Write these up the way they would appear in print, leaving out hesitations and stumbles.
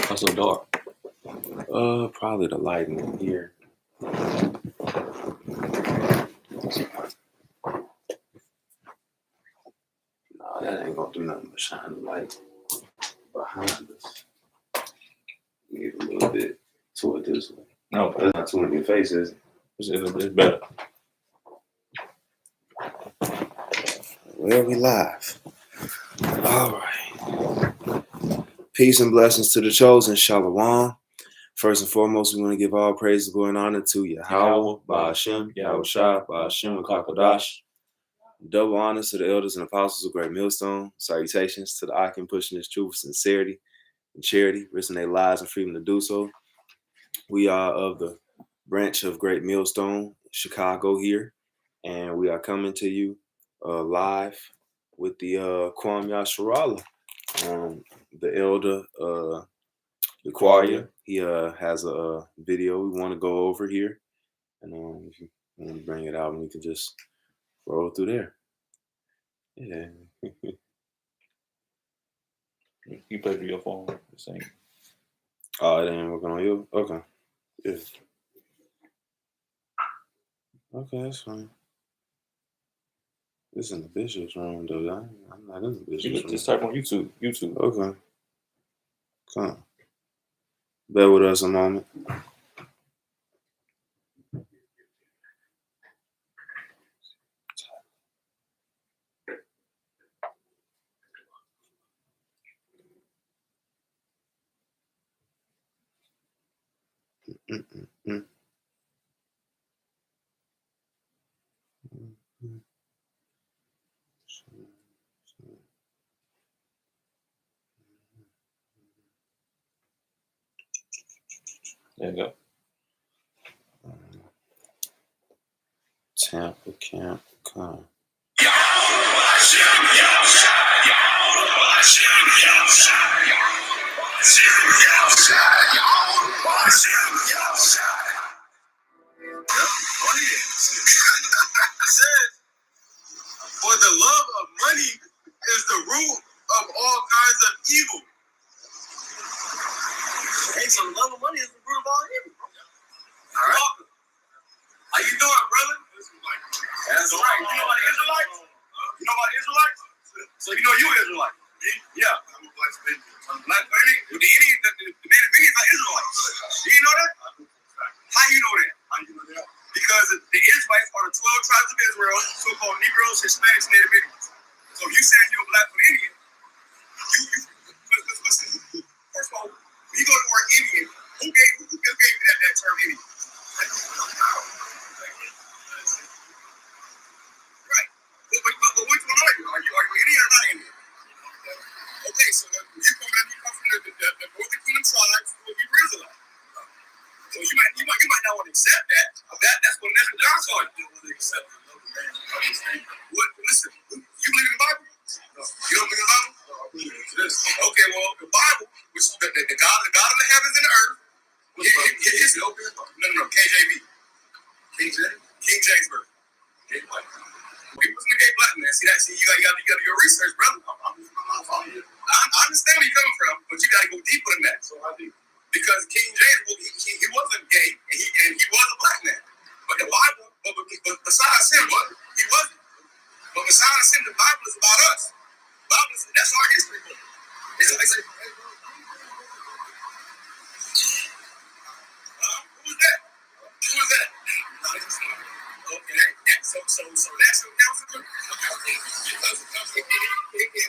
What's so dark? Probably the lighting in here. No, that ain't gonna do nothing but shine the light behind us. Need a little bit toward this way. No, That's not too many faces. it's better. Well, we live. All right. Peace and blessings to the chosen. Shalom. First and foremost, we want to give all praise, glory, and honor to Yahweh, Ba'ashem, Yahushua, Ba'ashem, Kakodash. Double honors to the elders and apostles of Great Millstone. Salutations to the Akim pushing this truth with sincerity and charity, risking their lives and freedom to do so. We are of the branch of Great Millstone, Chicago here, and we are coming to you live with the Qam Yasharahla. The elder, the choir, he has a video we want to go over here, and if you want to bring it out, we can just roll through there. Yeah. You play through your phone. The same. Oh, it ain't working on you? Okay. Yeah. Okay, that's fine. This is in the Bishop's room, though. I'm not in the Bishop's room. Just type on YouTube. Okay. Come on. Bear with us a moment. There you go. Tampa Camp Con. For the love of money is the root of all kinds of evil. Hey, so the love of money is the root of all evil. All right. How you doing, brother? That's right. You know about the Israelites? You know about the Israelites? So you know you Israelite? Yeah. I'm a black baby. Black baby? The Indians, the Native Indians are Israelites. Do you know that? How you know that? How you know that? Because the Israelites are the 12 tribes of Israel, so-called Negroes, Hispanics, Native Indians. So you saying you're a black Indian, listen, first of all, when you go to the word Indian, who gave you that term Indian? Right. But which one are you? Are you Indian or not Indian? Okay, so you come from the Northern Kingdom tribes, you will be Israelite. So you might not want to accept that. That's what John saw. You don't want to accept it. What? Listen, you believe in the Bible? No. You don't believe in the Bible? No, I believe in this. Okay, well, the Bible, which the God of the heavens and the earth, no, KJV. King James Version. He wasn't a gay black man. See, you got to do your research, brother. I understand where you're coming from, but you got to go deeper than that. So how deep? Because King James, he wasn't gay, and he was a black man. But the Bible, but besides him, he wasn't. But besides him, the Bible is about us. The Bible that's our history book. Who was that? Okay, so national counselor.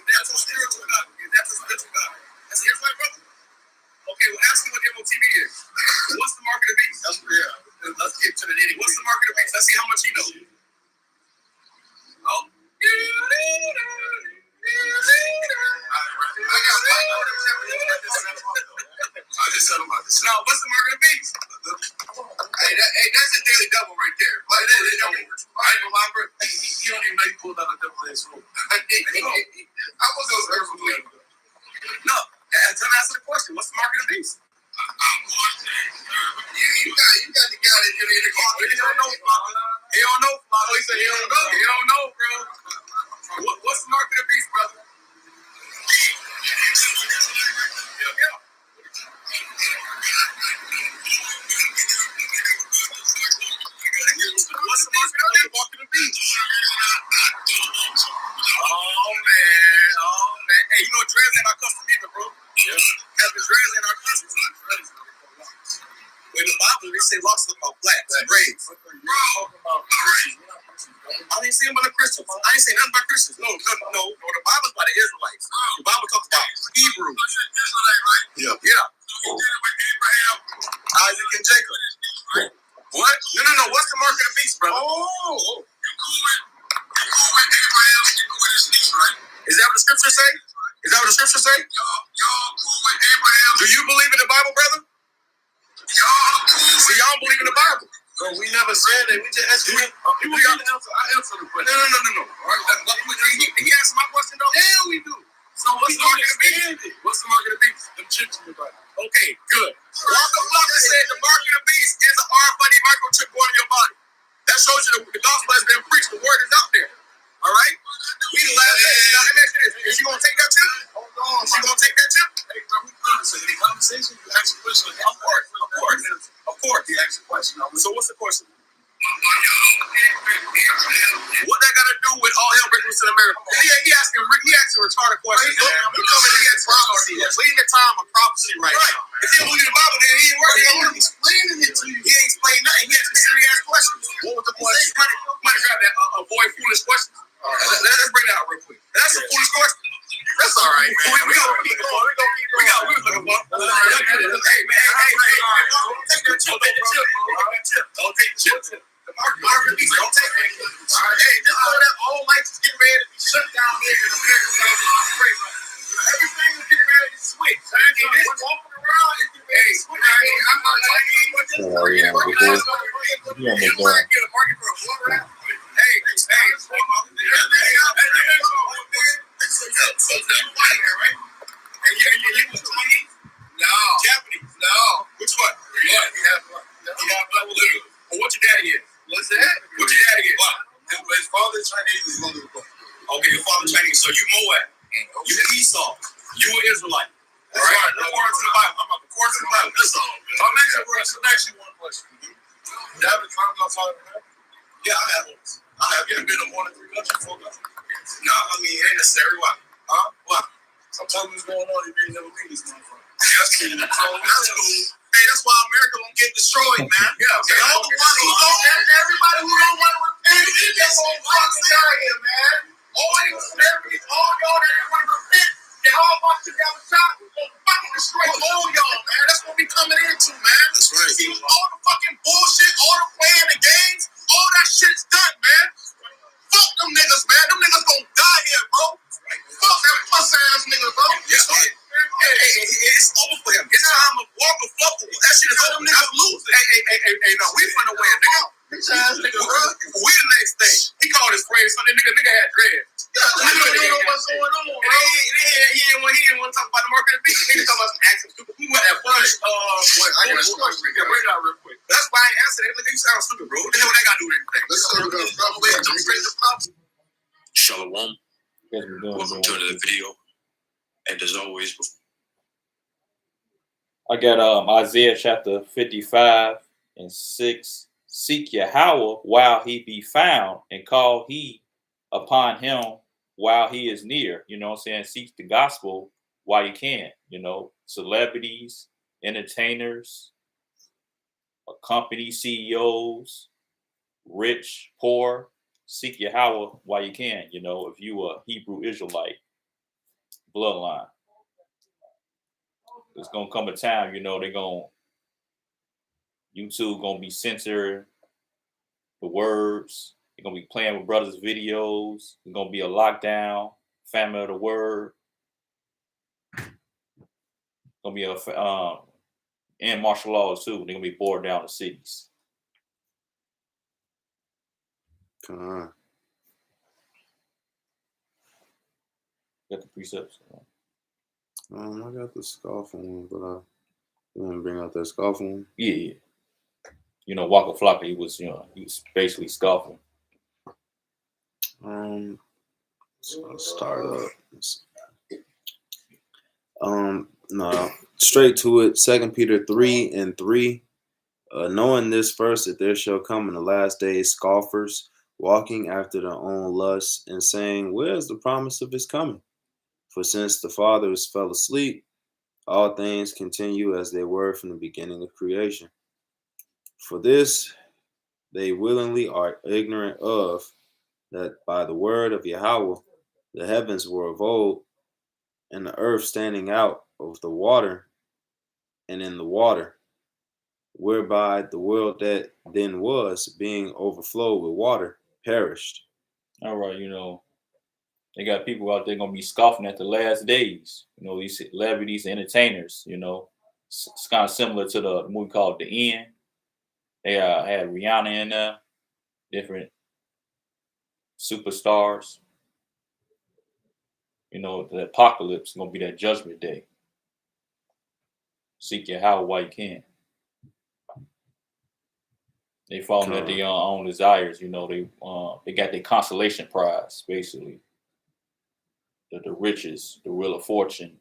That's a spiritual God. That's a spiritual God. That's your brother. Okay, well, ask me what MOTB is. What's the mark of the beast? Let's get to the nitty. What's the mark of the beast? Let's see how much he knows. Oh. I just said about this. Now, what's the mark of the beast? Hey, that's a daily double right there. Like, I ain't gonna lie, bro. You don't even know you pulled out a double in this room. I was those early. No. Tell me, answer the question. What's the mark of the beast? You got the guy that you're in the car. He don't know, Father. He don't know, Father. He said he don't know. He don't know, bro. What's the mark of the beast, brother? Yeah. dreads in our country. In the Bible, they say locks look like blacks, braids. I didn't say about the Christians. I didn't say nothing about Christians. No. The Bible's about the Israelites. The Bible talks about Hebrews. Yeah. Isaac and Jacob. What? No. What's the mark of the beast, brother? Oh. Is that what the scriptures say? Do you believe in the Bible, brother? See, y'all don't believe in the Bible. But we never said that. We just asked you. I answer the question. No. All right, he answered my question, though? Yeah, we do. So what's the mark of the beast? What's the mark of the beast? Them chips in the Bible. Okay, good. Walker Blocker said the mark of the beast is an RFID microchip going in your body. That shows you the gospel has been preached. The word is out there. All right? We the last day. Now, let me ask you this. Is she going to take that chip? Hold on. She going to take that chip? Hey, bro, we conversation. In conversation, you ask a question. Of course. You ask a question. So what's the question? What that got to do with all hell breaking loose in America? He asking retarded questions. He coming in here prophecy. We in the time of prophecy right now. If you don't believe the Bible, then he ain't working. He ain't explaining it to you. He ain't explaining nothing. He asking serious questions. What was the question? Might grab that avoid foolish questions. Let's bring that out real quick. That's a foolish question. That's all right, man. We gonna keep going. We got looking for. Hey, man. Don't take that chip. Don't take the chip. The mark of the beast. Don't take it. Hey, just know that all lights is getting ready to be shut down here in America. Everything is getting ready to switch. And this walking around is getting ready to switch. I'm not telling you what this is. You might get a market for a one rap. Hey. So you're white here, right? And you're 20? No. Japanese? No. Which one? Yeah, black with little. Well, what your daddy is? What's that? What your daddy is? His father is Chinese, his mother is black. Okay, your father Chinese, so you Moab. You Esau. You an Israelite. All right? According to the Bible. According to the Bible. That's all. I'm asking one question. You have a time outside of that? Yeah, I have one. You ever been to more than 3 countries, 4 countries? No, I mean, it ain't necessary. Why? Huh? Why? Sometimes what's going on, you may never meet this motherfucker. That's cool. That's cool. Hey, that's why America won't get destroyed, man. Yeah, all the ones who don't, everybody who don't want to repent, that's all fucking die here, man. All these celebrities, all y'all that didn't want to repent, they all about to have a shot. We're going to fucking destroy all y'all, man. That's what we coming into, man. That's right. See, all the fucking bullshit, all the playing the games, all that shit's done, man. Fuck them niggas, man. Them niggas gonna die here, bro. Fuck them puss ass niggas, bro. Hey, it's over for him. It's time to walk a fuck. That shit is over. Them niggas losing. Hey, no, we finna win, nigga. Bitch ass nigga, bro. We the next thing. He called his friend, so that nigga had dreads. Yeah, you know what's going on, bro. He didn't want to talk about the market of the beast. He didn't talk about some action stupid. We went that funny. I got a question. Bring it out real quick. That's why I answered it. Look, you sound stupid, bro. What the hell they got to do with anything? Let's demonstrate the problem. Shalom. Welcome to another video. And as always, I got Isaiah chapter 55 and 6. Seek Yahweh while he be found, and call he upon him while he is near. You know what I'm saying? Seek the gospel while you can. You know, celebrities, entertainers, company CEOs, rich, poor, seek Yahweh while you can. You know, if you a Hebrew Israelite bloodline, there's gonna come a time, you know, YouTube gonna be censoring the words. They're gonna be playing with brothers' videos. There's gonna be a lockdown, famine of the word. Gonna be and martial laws too. They're gonna be bored down the cities. Come on. Got the precepts. I got the scoffing one, but you want to bring out that scoffing one? Yeah. You know, Waka Flocka, he was basically scoffing. So let's start up. No, straight to it. 2 Peter 3:3. Knowing this first, that there shall come in the last days scoffers, walking after their own lusts, and saying, where is the promise of his coming? For since the fathers fell asleep, all things continue as they were from the beginning of creation. For this they willingly are ignorant of, that by the word of Yahweh the heavens were of old, and the earth standing out of the water and in the water, whereby the world that then was, being overflowed with water, perished. All right, they got people out there gonna be scoffing at the last days. These celebrities, entertainers. It's kind of similar to the movie called The End. They had Rihanna in there, different superstars. The apocalypse is gonna be that judgment day. Seek your how while you can. They falling at their own desires. They got their consolation prize, basically. The riches, the wheel of fortune.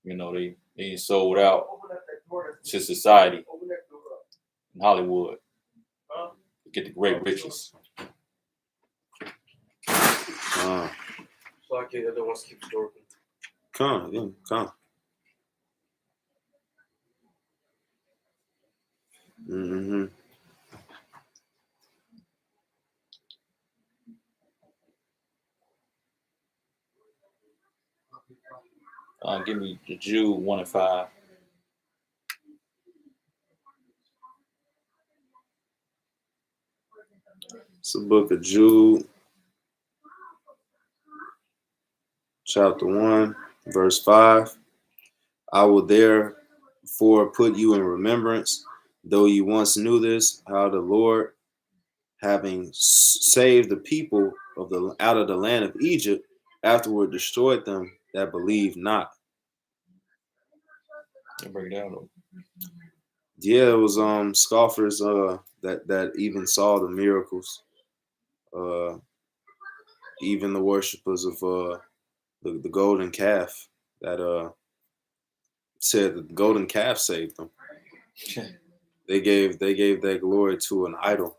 They sold out to society in Hollywood to get the great riches. So I can't. I don't want to keep the door open. Come. Mm-hmm. Give me the Jude 1 and 5. It's the book of Jude, chapter 1, verse 5. I will therefore put you in remembrance, though you once knew this, how the Lord, having saved the people out of the land of Egypt, afterward destroyed them that believed not. Break it down. Yeah, it was scoffers that even saw the miracles. Even the worshippers of the golden calf that said that the golden calf saved them. They gave their glory to an idol,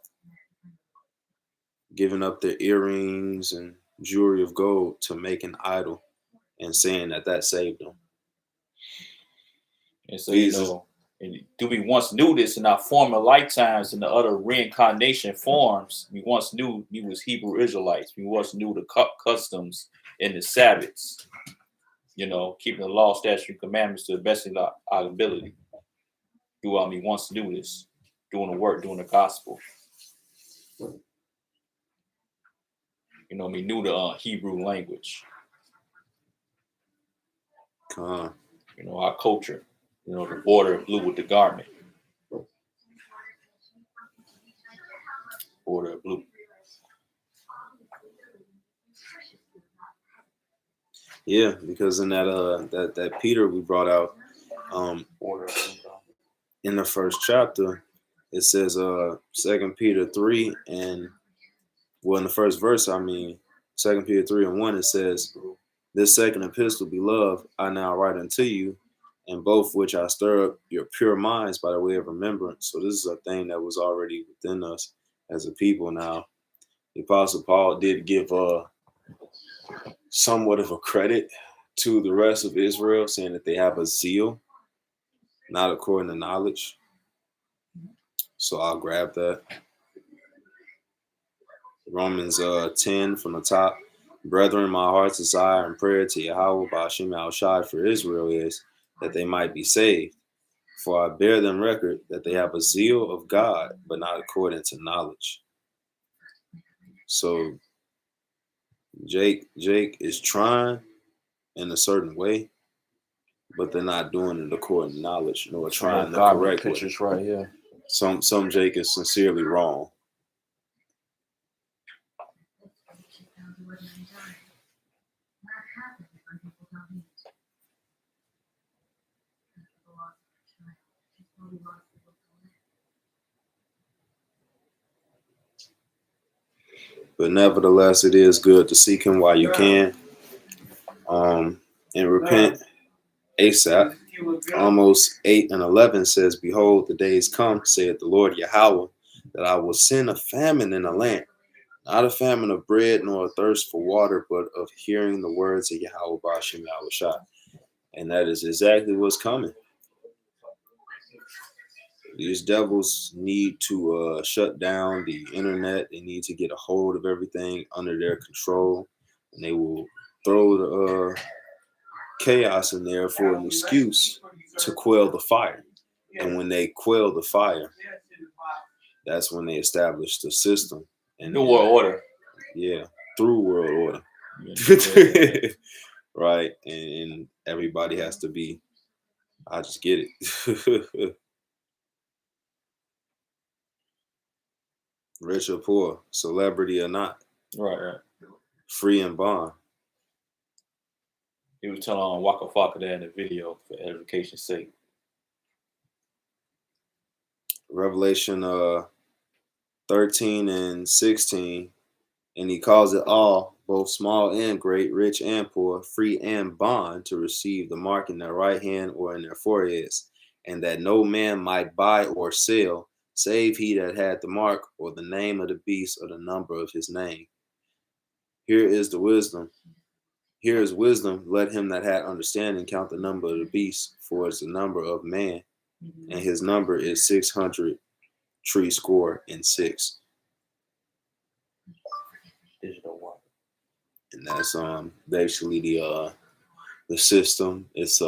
giving up their earrings and jewelry of gold to make an idol, and saying that saved them. And so do we once knew this in our former lifetimes in the other reincarnation forms? We once knew we was Hebrew Israelites. We once knew the customs and the Sabbaths. Keeping the law, statutes, and commandments to the best of our ability. We once knew this, doing the work, doing the gospel. We knew the Hebrew language. Our culture. The border blue with the garment. Border blue. Yeah, because in that Peter we brought out in the first chapter, it says 2 Peter 3 and in the first verse, 2 Peter 3 and 1, it says, this second epistle, beloved, I now write unto you, and both which I stir up your pure minds by the way of remembrance. So this is a thing that was already within us as a people. Now, the Apostle Paul did give somewhat of a credit to the rest of Israel, saying that they have a zeal, not according to knowledge. So I'll grab that. Romans 10 from the top. Brethren, my heart's desire and prayer to Yahweh Ba'Shem Yahushai for Israel is that they might be saved. For I bear them record that they have a zeal of God, but not according to knowledge. So Jake is trying in a certain way, but they're not doing it according to knowledge, nor trying the correct way. Right here. Some Jake is sincerely wrong. But nevertheless, it is good to seek him while you can, and repent ASAP. Amos 8 and 11 says, behold, the days come, saith the Lord Yahweh, that I will send a famine in the land, not a famine of bread nor a thirst for water, but of hearing the words of Yahweh Ba'Shem Yahushai. And that is exactly what's coming. These devils need to shut down the internet. They need to get a hold of everything under their control. And they will throw the chaos in there for an excuse to quell the fire. And when they quell the fire, that's when they establish the system. And New world order. Yeah, through world order. Yeah. Right. And everybody has to be, I just get it. Rich or poor, celebrity or not, Right. free and bond. He was telling Waka Flocka that in the video for edification's sake. Revelation 13 and 16, and he calls it all, both small and great, rich and poor, free and bond, to receive the mark in their right hand or in their foreheads, and that no man might buy or sell, save he that had the mark or the name of the beast or the number of his name. Here is the wisdom. Here is wisdom. Let him that had understanding count the number of the beast, for it's the number of man, and his number is 600 and 6. And that's basically the system. It's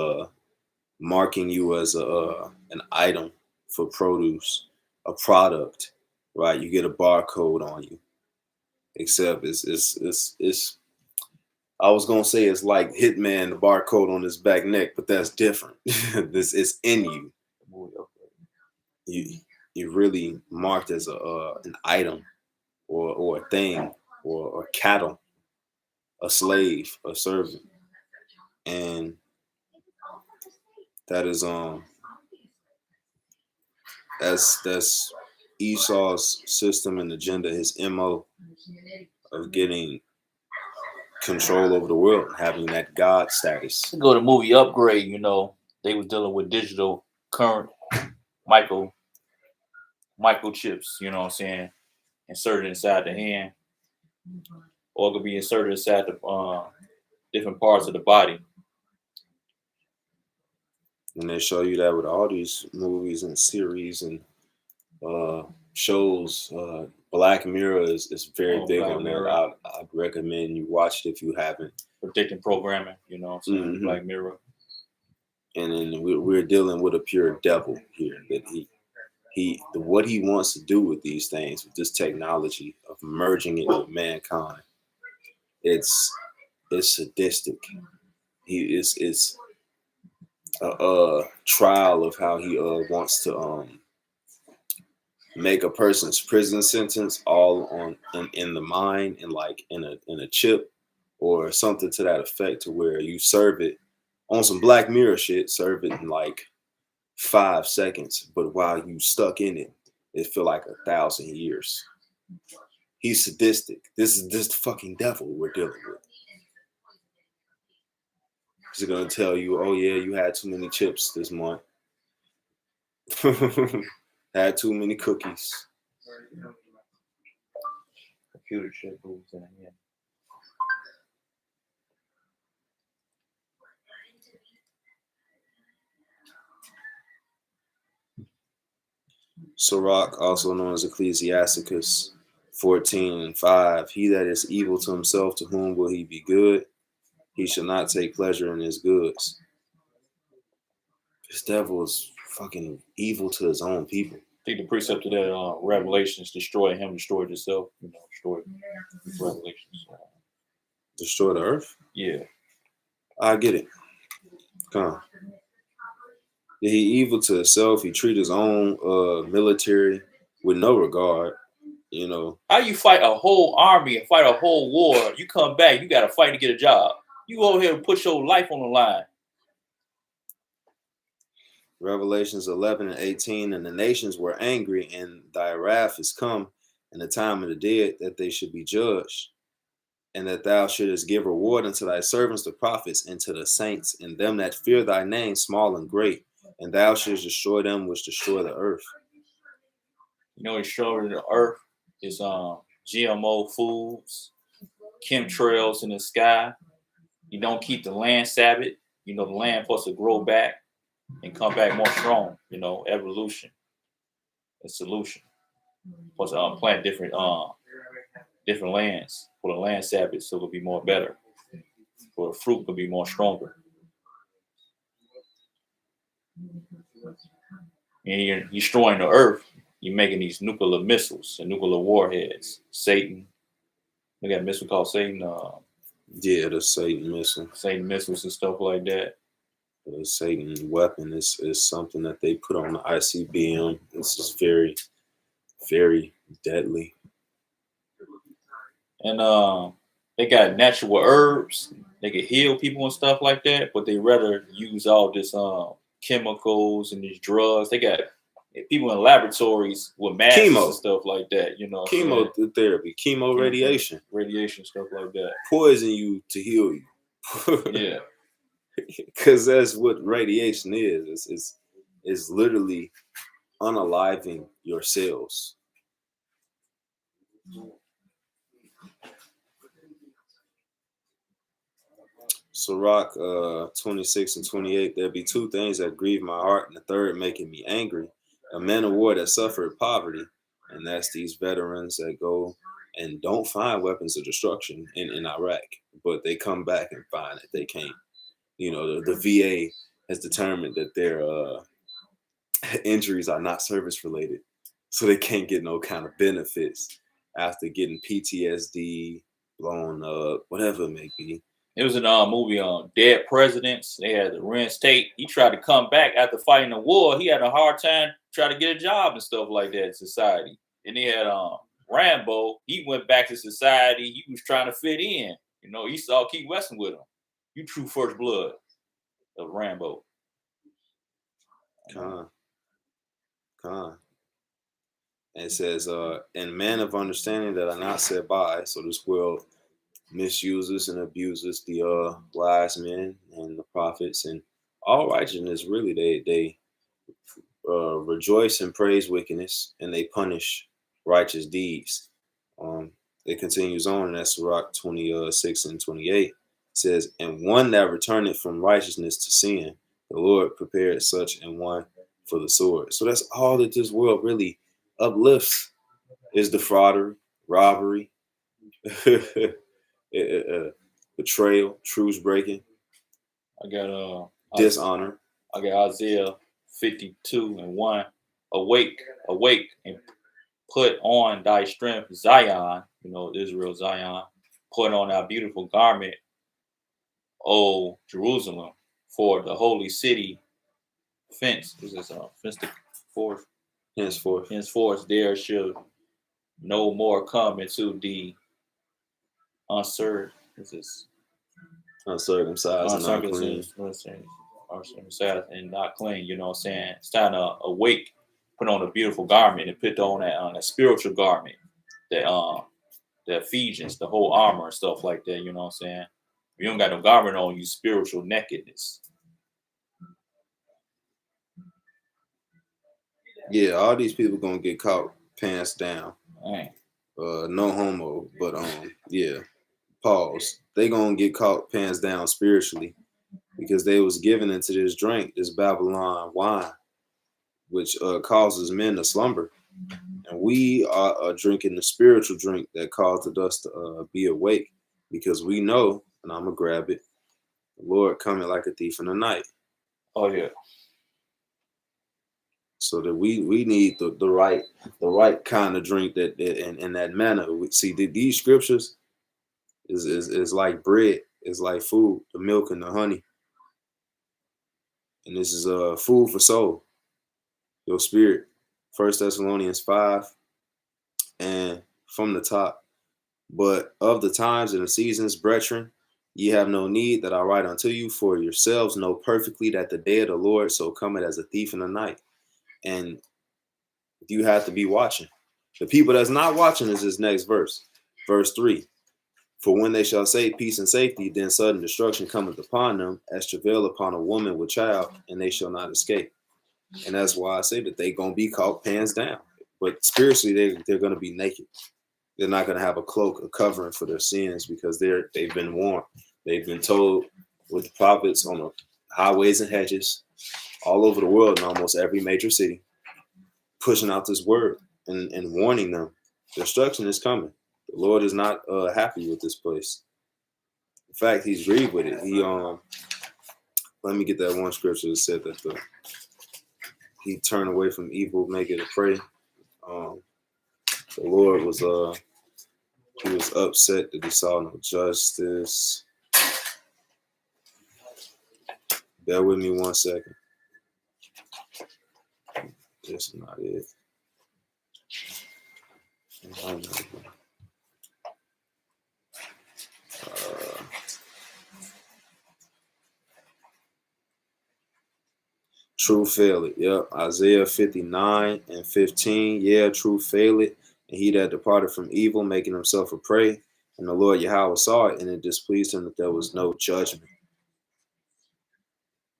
marking you as an item for produce, a product, right? You get a barcode on you. Except it's I was gonna say it's like Hitman, the barcode on his back neck, but that's different. This is in you. You really marked as an item or a thing or cattle, a slave, a servant, and that is that's Esau's system and agenda, his MO of getting control over the world, having that God status. Go to movie Upgrade, you know, they was dealing with digital current microchips, you know what I'm saying, inserted inside the hand, or it could be inserted inside the different parts of the body. And they show you that with all these movies and series and shows. Black Mirror is very big on that. I'd recommend you watch it if you haven't. Predicting programming, you know what I'm saying? Mm-hmm. Black Mirror. And then we're dealing with a pure devil here. That what he wants to do with these things, with this technology of merging it with mankind, it's sadistic. It's a trial of how he wants to make a person's prison sentence all in the mind and like in a chip or something to that effect, to where you serve it on some Black Mirror shit, serve it in like 5 seconds, but while you stuck in it, it feel like 1,000 years. He's sadistic. This is the fucking devil we're dealing with. He's gonna tell you, oh yeah, you had too many chips this month. Had too many cookies. Computer chip moves in here. Sirach, also known as Ecclesiasticus 14:5. He that is evil to himself, to whom will he be good? He shall not take pleasure in his goods. This devil is fucking evil to his own people. I think the precept of that Revelations, destroy him, destroy yourself, you know, destroy Revelations. Destroy the earth? Yeah. I get it. Come on. He evil to himself. He treat his own military with no regard. You know. How you fight a whole army and fight a whole war? You come back, you got to fight to get a job. You go ahead and put your life on the line. Revelations 11:18, and the nations were angry, and thy wrath is come, and the time of the dead, that they should be judged, and that thou shouldest give reward unto thy servants the prophets, and to the saints, and them that fear thy name, small and great, and thou shouldest destroy them which destroy the earth. You know, destroying the earth is GMO foods, chemtrails in the sky. You don't keep the land Sabbath. the land supposed to grow back and come back more strong. Evolution and solution. Supposed to plant different lands for the land sabbath, so it'll be more better. For the fruit will be more stronger. And you're destroying the earth. You're making these nuclear missiles and nuclear warheads. Satan. They got a missile called Satan. Yeah, the Satan missile. Satan missiles and stuff like that. The Satan weapon is something that they put on the ICBM. It's just very, very deadly. And they got natural herbs. They can heal people and stuff like that, but they rather use all this chemicals and these drugs. They got people in laboratories with masks and stuff like that. Chemotherapy, chemo radiation, stuff like that. Poison you to heal you. Yeah, because that's what radiation is. It's literally unaliving your cells. Sirach 26 and 28, there be two things that grieve my heart, and the third making me angry. A man of war that suffered poverty, and that's these veterans that go and don't find weapons of destruction in Iraq, but they come back and find that they can't. The VA has determined that their injuries are not service related, so they can't get no kind of benefits after getting PTSD, blown up, whatever it may be. It was in a movie on Dead Presidents. They had the Ren State. He tried to come back after fighting the war. He had a hard time trying to get a job and stuff like that in society. And they had Rambo. He went back to society. He was trying to fit in. He saw Keith Weston with him. You true first blood of Rambo. Con. And it says, and man of understanding that are not set by. So this world misuses and abuses the wise men and the prophets and all righteousness. Really, they rejoice and praise wickedness, and they punish righteous deeds. It continues on in that Sirach 26 and 28. It says, and one that returneth from righteousness to sin, the Lord prepared such an one for the sword. So that's all that this world really uplifts is defraudery, robbery, betrayal, truce breaking. I got dishonor. I got Isaiah 52 and 1. Awake, and put on thy strength, Zion. Israel, Zion. Put on thy beautiful garment, O Jerusalem, for the holy city fence. This is fence the forth. Henceforth, there should no more come into the uncircumcised and not clean. You know what I'm saying? It's time to awake, put on a beautiful garment, and put on a spiritual garment, the Ephesians, the whole armor and stuff like that. You know what I'm saying? If you don't got no garment on, you spiritual nakedness. Yeah, all these people gonna get caught pants down. Dang. No homo, but yeah. Pause. They gonna get caught pants down spiritually because they was given into this drink, this Babylon wine, which causes men to slumber. And we are drinking the spiritual drink that caused us to be awake, because we know, and I'm gonna grab it, the Lord coming like a thief in the night. Oh yeah. So that we need the right kind of drink that in that manner. We see these scriptures is like bread, is like food, the milk and the honey. And this is food for soul, your spirit. 1 Thessalonians 5, and from the top. But of the times and the seasons, brethren, ye have no need that I write unto you, for yourselves know perfectly that the day of the Lord so cometh as a thief in the night. And you have to be watching. The people that's not watching is this next verse. Verse 3. For when they shall say peace and safety, then sudden destruction cometh upon them, as travail upon a woman with child, and they shall not escape. And that's why I say that they're going to be caught pants down. But spiritually, they're going to be naked. They're not going to have a cloak, a covering for their sins, because they've been warned. They've been told with the prophets on highways and hedges all over the world in almost every major city, pushing out this word and warning them. Destruction is coming. The Lord is not happy with this place. In fact, he's grieved with it. Let me get that one scripture that said that he turned away from evil, make it a prey. The Lord was he was upset that he saw no justice. Bear with me 1 second. That's not it. True fail it. Yep. Isaiah 59:15. Yeah, true fail it. And he that departed from evil, making himself a prey. And the Lord Yahweh saw it, and it displeased him that there was no judgment.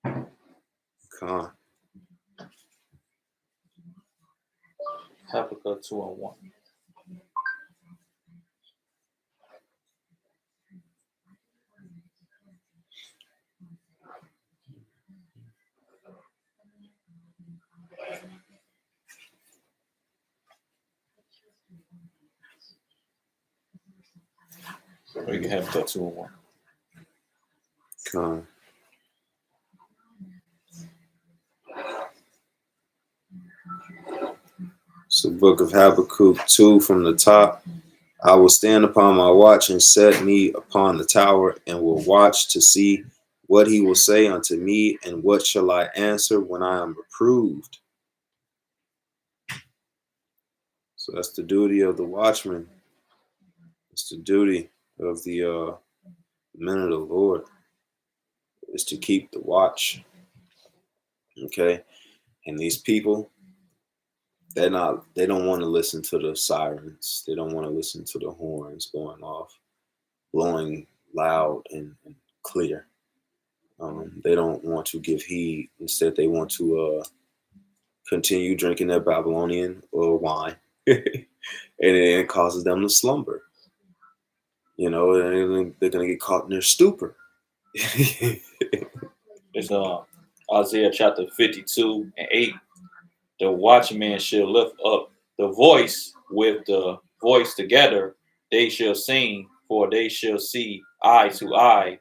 Come on. Habakkuk 2:1. We can have that 2:1. Come on. It's the book of Habakkuk 2 from the top. I will stand upon my watch and set me upon the tower and will watch to see what he will say unto me and what shall I answer when I am reproved. So that's the duty of the watchman. It's the duty of the men of the Lord is to keep the watch. Okay. And these people, they don't want to listen to the sirens. They don't want to listen to the horns going off, blowing loud and clear. They don't want to give heed. Instead, they want to continue drinking their Babylonian wine, and it causes them to slumber. You know, and they're gonna get caught in their stupor. It's Isaiah chapter 52:8. The watchman shall lift up the voice with the voice together. They shall sing, for they shall see eye to eye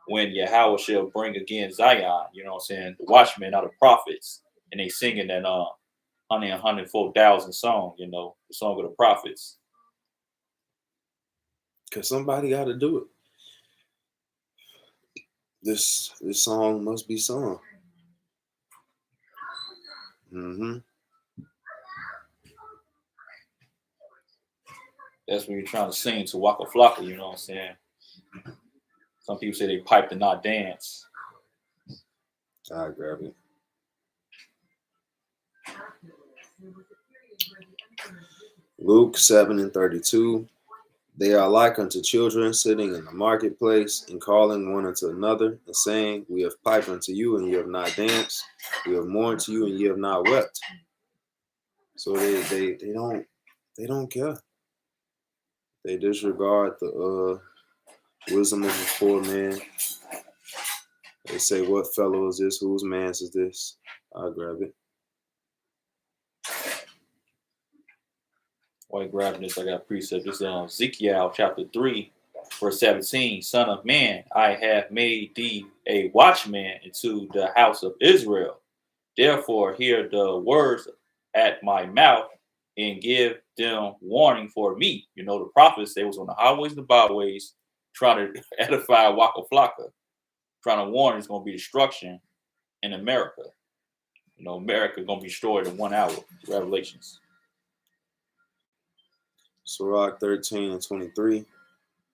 when Yahweh shall bring again Zion. You know what I'm saying? The watchmen are the prophets, and they singing that 104,000 song, you know, the song of the prophets. Because somebody got to do it. This song must be sung. Mm-hmm. That's when you're trying to sing to Waka Flocka, you know what I'm saying? Some people say they pipe and not dance. I grab it. Luke 7:32. They are like unto children sitting in the marketplace and calling one unto another and saying, we have piped unto you and you have not danced. We have mourned to you and you have not wept. So they don't care. They disregard the wisdom of a poor man. They say, what fellow is this? Whose man's is this? I'll grab it. While you're grabbing this, I got a precept. This is Ezekiel chapter 3, verse 17. Son of man, I have made thee a watchman into the house of Israel. Therefore, hear the words at my mouth and give them warning for me. You know, the prophets, they was on the highways and the byways trying to edify Waka Flocka, trying to warn there's going to be destruction in America. You know, America going to be destroyed in 1 hour. Revelations. Sirach 13:23.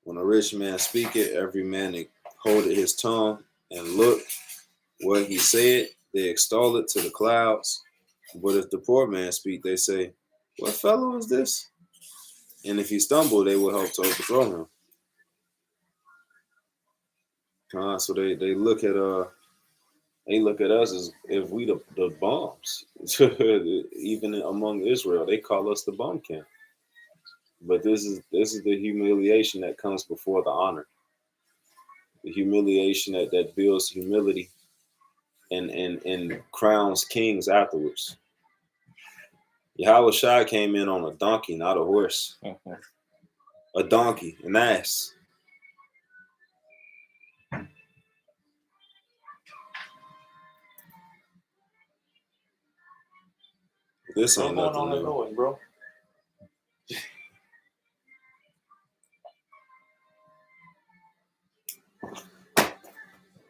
When a rich man speaketh, every man holdeth his tongue, and look what he said, they extol it to the clouds. But if the poor man speak, they say, what fellow is this? And if he stumble, they will help to overthrow him. So they look at us as if we the bums. Even among Israel, they call us the bum camp. But this is the humiliation that comes before the honor. The humiliation that builds humility and crowns kings afterwards. Yahweh Shai came in on a donkey, not a horse. A donkey, an ass. This ain't nothing new. Noise, bro.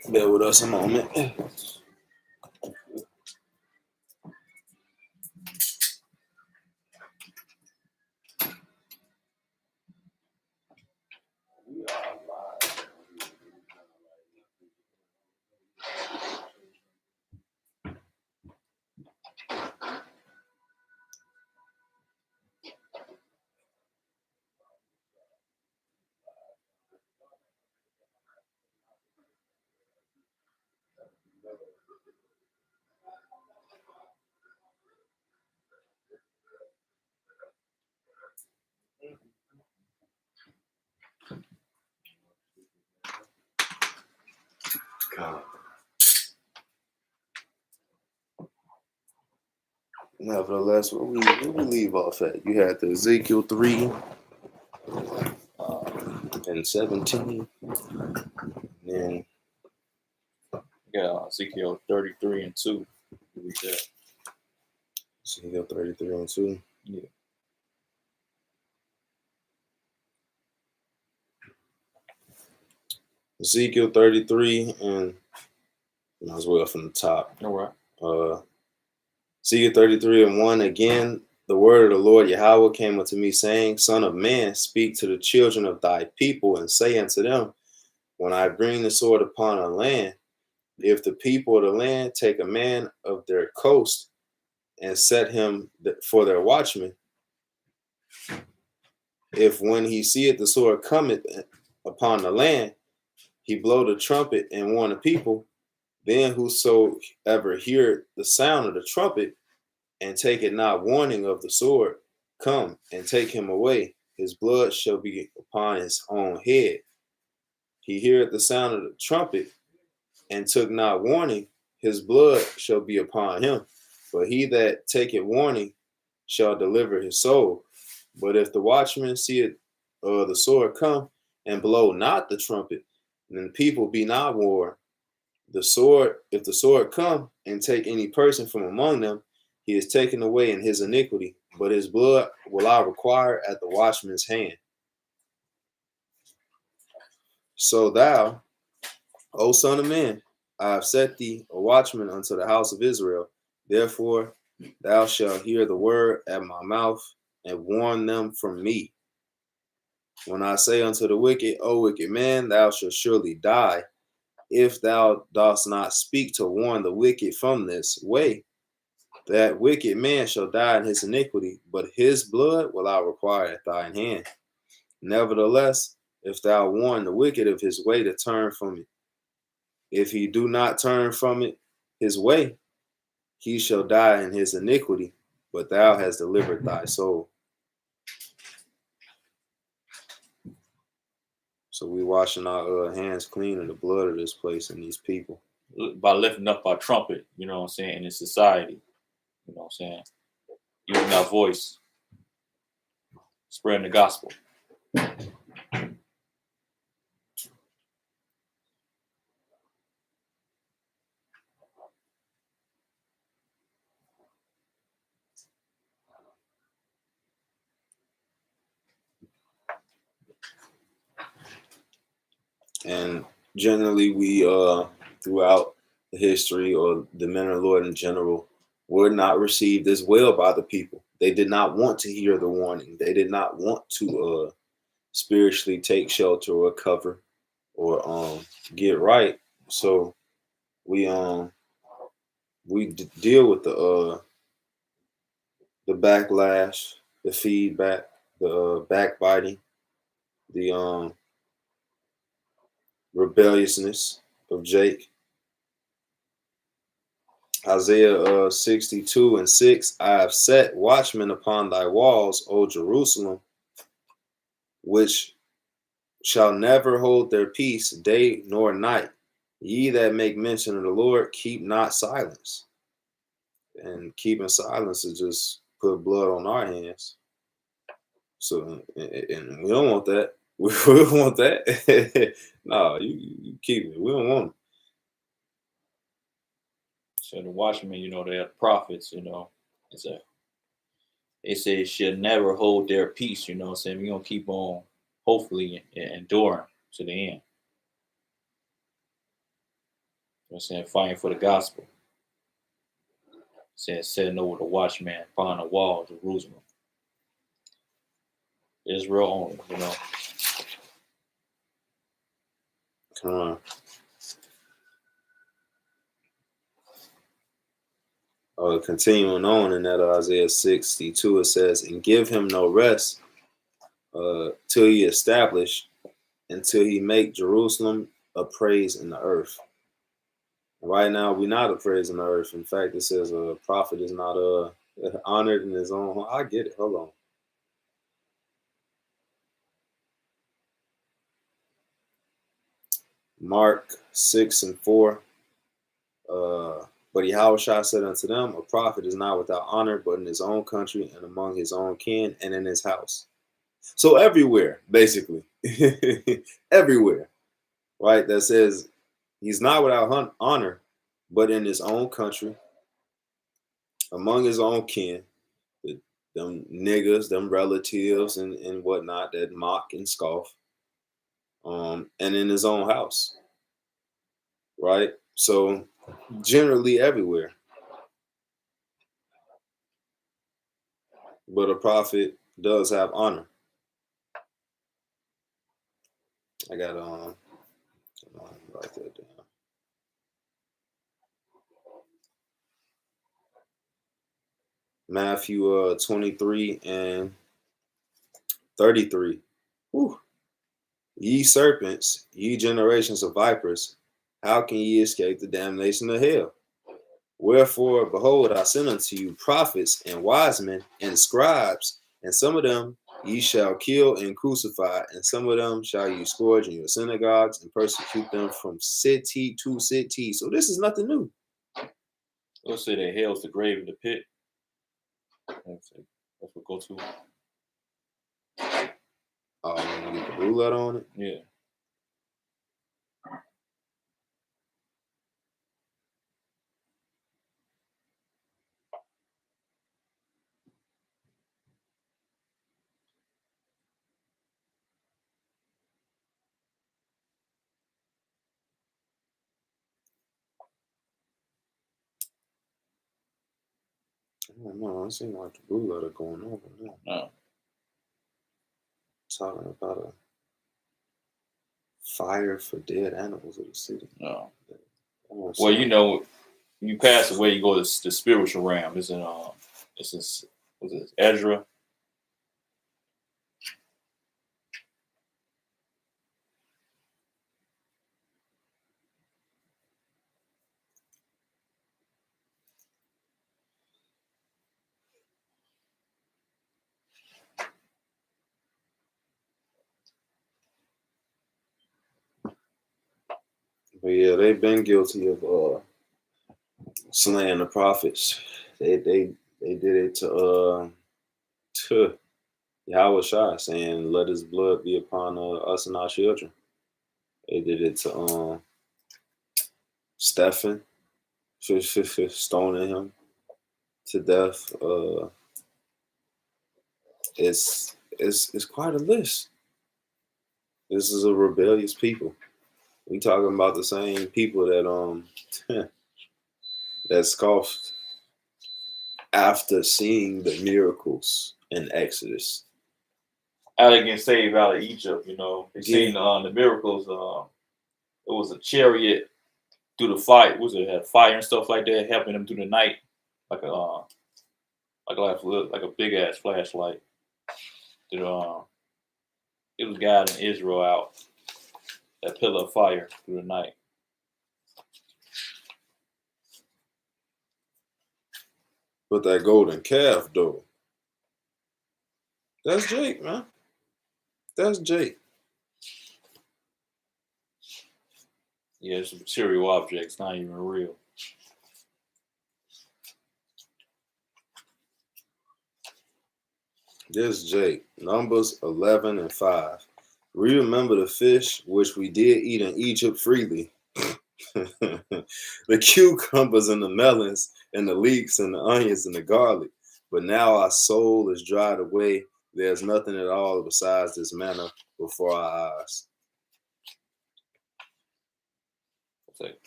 Bear with us a moment. God. Nevertheless, where we leave off at? You had the Ezekiel 3 and 17. And Yeah, Ezekiel 33 and 2. Read that. Ezekiel 33 and 2. Yeah. Ezekiel 33 and might as well from the top. All right. Ezekiel 33 and 1. Again, the word of the Lord Yahweh came unto me, saying, Son of man, speak to the children of thy people, and say unto them, when I bring the sword upon a land, if the people of the land take a man of their coast and set him for their watchman, if when he seeth the sword cometh upon the land, he blow the trumpet and warn the people, then whosoever hear the sound of the trumpet and take it not warning of the sword, come and take him away. His blood shall be upon his own head. He heareth the sound of the trumpet and took not warning, his blood shall be upon him. But he that taketh warning shall deliver his soul. But if the watchman seeth the sword come and blow not the trumpet, then the people be not warned. If the sword come and take any person from among them, he is taken away in his iniquity, but his blood will I require at the watchman's hand. So thou, O son of man, I have set thee a watchman unto the house of Israel. Therefore thou shalt hear the word at my mouth and warn them from me. When I say unto the wicked, O wicked man, thou shalt surely die, if thou dost not speak to warn the wicked from this way, that wicked man shall die in his iniquity, but his blood will I require at thine hand. Nevertheless, if thou warn the wicked of his way to turn from it, if he do not turn from it his way, he shall die in his iniquity, but thou hast delivered thy soul. So we washing our hands clean of the blood of this place and these people. By lifting up our trumpet, you know what I'm saying, in society. You know what I'm saying? Using our voice, spreading the gospel. And generally we throughout the history or the men of the Lord in general were not received as well by the people. They did not want to hear the warning. They did not want to spiritually take shelter or cover or get right. So we deal with the backlash, the feedback, the backbiting, the rebelliousness of Jake. Isaiah 62 and 6, I have set watchmen upon thy walls, O Jerusalem, which shall never hold their peace day nor night. Ye that make mention of the Lord, keep not silence. And keeping silence is just put blood on our hands. So, and we don't want that. We don't want that. No, you keep it. We don't want it. So the watchmen, they're prophets, they say should never hold their peace, what I'm saying? We're going to keep on, hopefully, enduring to the end. I'm saying? Fighting for the gospel. Saying setting over the watchman upon the wall of Jerusalem. Israel only, Come on. Continuing on in that Isaiah 62, it says, and give him no rest till he establish, until he make Jerusalem a praise in the earth. Right now, we're not a praise in the earth. In fact, it says a prophet is not honored in his own home. I get it. Hold on. Mark 6:4. But Yahushua said unto them, a prophet is not without honor, but in his own country and among his own kin and in his house. So everywhere, basically, everywhere, right? That says he's not without honor, but in his own country, among his own kin, them niggas, them relatives and whatnot that mock and scoff, and in his own house, right? So generally everywhere. But a prophet does have honor. I got write that down. Matthew 23 and 33. Whew. Ye serpents, ye generations of vipers, how can ye escape the damnation of hell? Wherefore, behold, I send unto you prophets and wise men and scribes, and some of them ye shall kill and crucify, and some of them shall ye scourge in your synagogues and persecute them from city to city. So this is nothing new. They'll say that hell's the grave and the pit. That's what go to. Oh, you get the blue letter on it? Yeah. I don't know. I seem like the blue letter going over now. No. Talking about a fire for dead animals of the city. No. Well, you pass away, you go to the spiritual realm. It's in was it Ezra? But yeah, they've been guilty of slaying the prophets. They did it to Yahushua, saying, "Let his blood be upon us and our children." They did it to Stephen, stoning him to death. It's quite a list. This is a rebellious people. We talking about the same people that that scoffed after seeing the miracles in Exodus. Out of getting saved out of Egypt, they seen the miracles. It was a chariot through the fire. It had fire and stuff like that, helping them through the night, like a big ass flashlight. It was guiding Israel out. That pillar of fire through the night. But that golden calf, though, that's Jake, man. That's Jake. Yeah, it's a material object. It's not even real. This Jake, Numbers 11 and 5. We remember the fish which we did eat in Egypt freely. The cucumbers and the melons and the leeks and the onions and the garlic. But now our soul is dried away. There's nothing at all besides this manna before our eyes.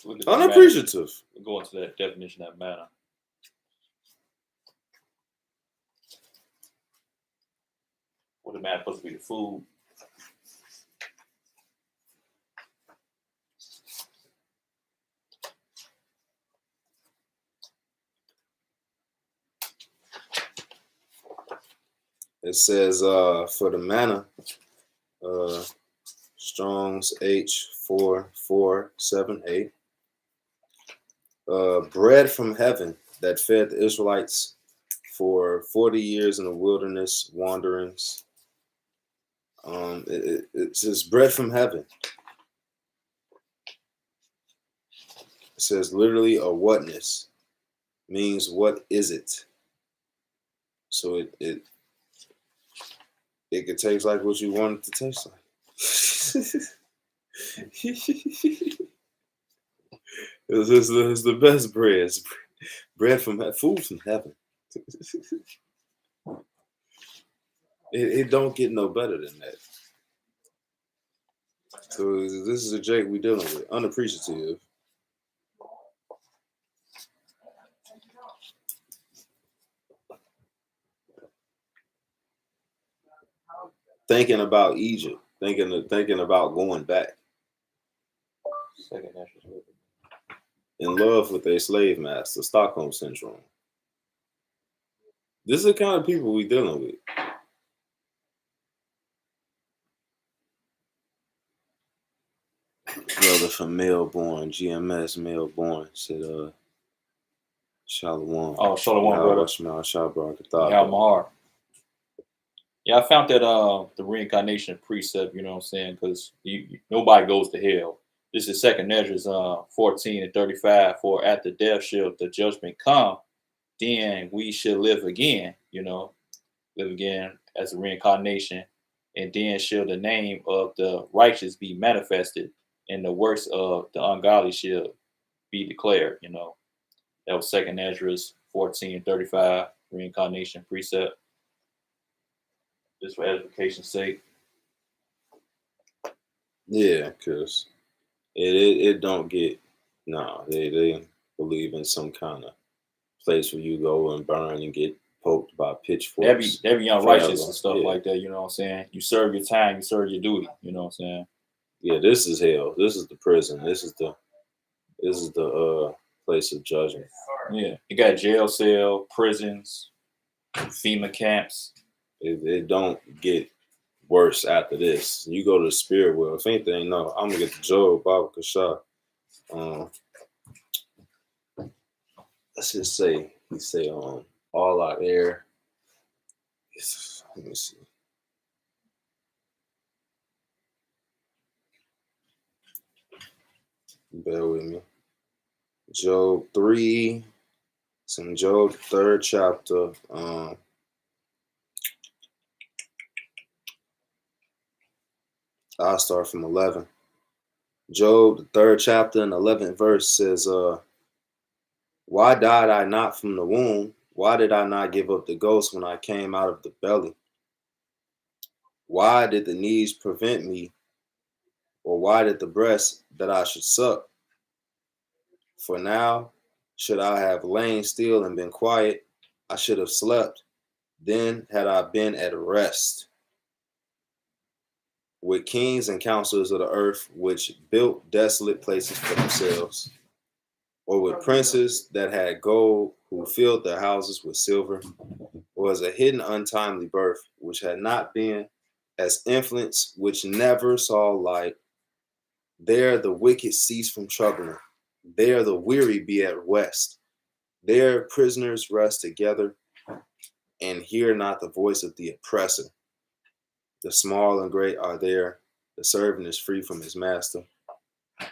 Look at that Unappreciative. manna. Go into that definition of manna. What the manna supposed to be? The food. It says for the manna, Strong's H4478. Bread from heaven that fed the Israelites for 40 years in the wilderness wanderings. It says bread from heaven. It says literally a whatness, means what is it? So it could taste like what you want it to taste like. It's the best bread. It's bread from food from heaven. It don't get no better than that. So this is a Jake we dealing with. Unappreciative. Thinking about Egypt. Thinking about going back. In love with a slave master. Stockholm Syndrome. This is the kind of people we dealing with. Brother from Melbourne, GMS Melbourne said, Shalom. Oh, Shalom, brother. Shalom. Yeah, I found that the reincarnation precept, you know what I'm saying, because nobody goes to hell. This is 2nd Ezra 14 and 35. For after death shall the judgment come, then we shall live again, live again as a reincarnation, and then shall the name of the righteous be manifested, and the works of the ungodly shall be declared. That was 2nd Ezra 14 and 35, reincarnation precept. Just for edification's sake. Yeah, because it don't get, they believe in some kind of place where you go and burn and get poked by pitchforks. That be unrighteous and stuff like that, you know what I'm saying? You serve your time, you serve your duty, you know what I'm saying? Yeah, this is hell. This is the prison. This is the place of judgment. Yeah. You got jail cell, prisons, FEMA camps. It don't get worse after this. You go to the spirit world. If anything, no, I'm gonna get the Job, Baba Kasha. Let's just say he say all out air. Let me see. Bear with me. Job 3. It's in Job 3rd chapter. I'll start from 11. Job, the 3rd chapter and 11th verse says, why died I not from the womb? Why did I not give up the ghost when I came out of the belly? Why did the knees prevent me? Or why did the breast that I should suck? For now, should I have lain still and been quiet, I should have slept. Then had I been at rest. With kings and counselors of the earth, which built desolate places for themselves, or with princes that had gold, who filled their houses with silver, or as a hidden untimely birth, which had not been, as infants which never saw light. There the wicked cease from troubling. There the weary be at rest. There prisoners rest together, and hear not the voice of the oppressor. The small and great are there. The servant is free from his master.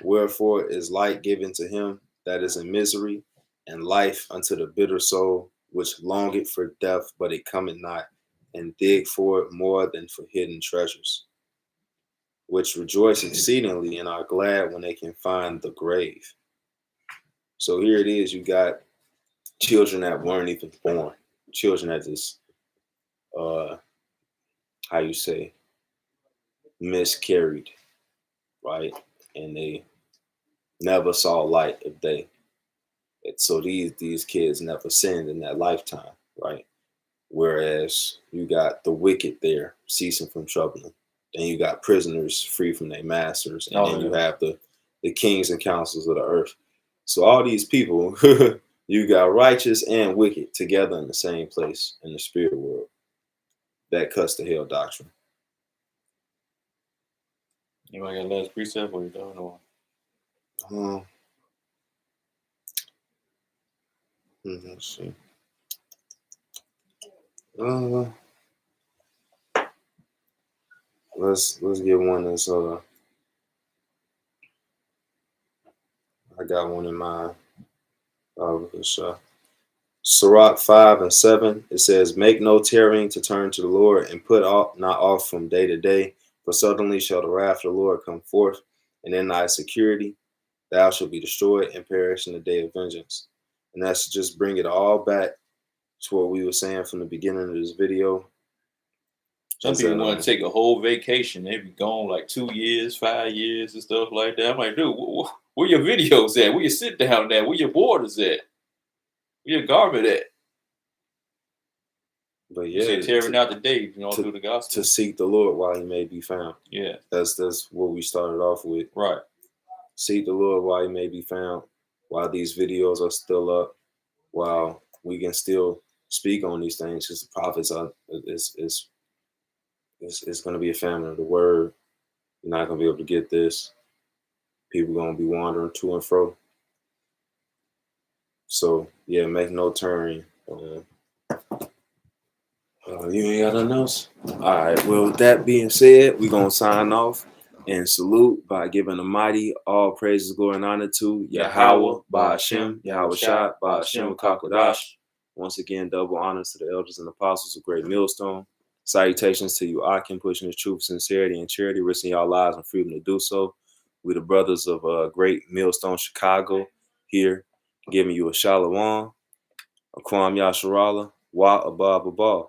Wherefore is light given to him that is in misery, and life unto the bitter soul, which longeth for death, but it cometh not, and dig for it more than for hidden treasures, which rejoice exceedingly and are glad when they can find the grave. So here it is, you got children that weren't even born, children that just, how you say, miscarried, right? And they never saw light of day. So these kids never sinned in that lifetime, right? Whereas you got the wicked there ceasing from troubling. Then you got prisoners free from their masters. And then you have the kings and councils of the earth. So all these people, you got righteous and wicked together in the same place in the spirit world. That cuts the hell doctrine. You might got last precept or you don't know? Let's see. Let's get one that's I got one in mind. Sirach 5 and 7. It says, "Make no tarrying to turn to the Lord, and put not off from day to day. For suddenly shall the wrath of the Lord come forth, and in thy security thou shalt be destroyed and perish in the day of vengeance." And that's just bring it all back to what we were saying from the beginning of this video. Some people want to take a whole vacation. They be gone like 2 years, 5 years, and stuff like that. I'm like, dude, where your videos at? Where your sit down at? Where your borders at? Where your garbage at? But yeah, you say tearing out the day, through the gospel. To seek the Lord while he may be found. Yeah. That's what we started off with. Right. Seek the Lord while he may be found, while these videos are still up, while we can still speak on these things, because the prophets are it's going to be a famine of the word. You're not going to be able to get this. People going to be wandering to and fro. So yeah, make no turning. You ain't got nothing else? All right. Well, with that being said, we're going to sign off and salute by giving a mighty all praises, glory, and honor to Yahweh, Ba'ashem, Yahweh Shah, Ba'ashem, Kakodash. Once again, double honors to the elders and apostles of Great Millstone. Salutations to you, Akim, pushing the truth, sincerity, and charity, risking y'all lives and freedom to do so. We the brothers of Great Millstone, Chicago, here, giving you a shalom, a Qam Yasharahla, wa abab abab.